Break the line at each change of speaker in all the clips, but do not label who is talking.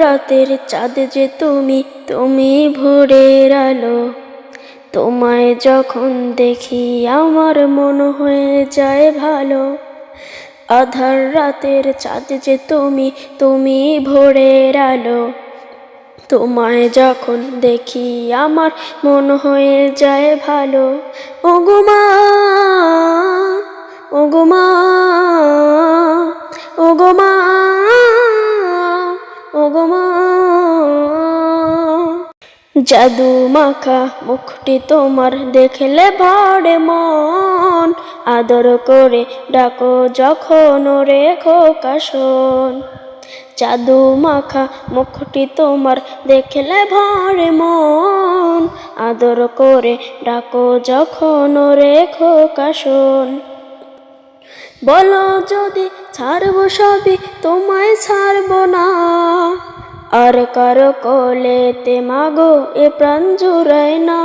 রাতের চাঁদ যে তুমি, তুমি ভোরের আলো। তোমায় যখন দেখি আমার মন হয়ে যায় ভালো। আধার রাতের চাঁদ যে তুমি, তুমি ভোরের আলো। তোমায় যখন দেখি আমার মন হয়ে যায় ভালো। ওগো মা, ওগো মা, ওগো মা, ওগো মা। জাদু মাখা মুখটি তোমার দেখলে ভরে মন। আদর করে ডাকো যখন ওরে খোকা শোন। জাদু মাখা মুখটি তোমার দেখলে ভরে মন। আদর করে ডাকো যখন ওরে খোকা শোন। বলো যদি ছাড়বো সবই, তোমায় ছাড়বো না। আর কারো কোলেতে মাগো এ প্রাণ জুড়ায় না।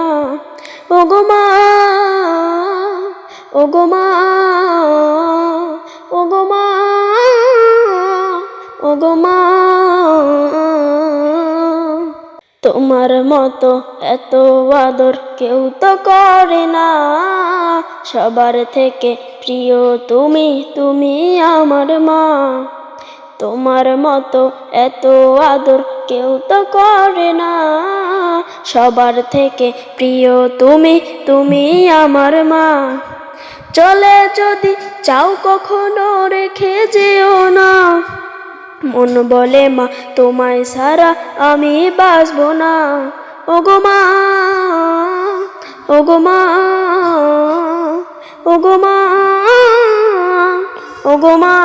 ওগো মা, ওগো মা, ওগো মা, ওগো মা। তোমার মতো এত আদর কেউ তো করে না। সবার থেকে প্রিয় তুমি, তুমি আমার মা। তোমার মতো এত আদর কেউ তো করে না। সবার থেকে প্রিয় তুমি, তুমি আমার মা। চলে যদি চাও কখনো রেখে যেও না। মন বলে মা তোমায় ছাড়া আমি বাঁচবো না। ওগো মা, ওগো মা, ওগো মা, ওগো মা।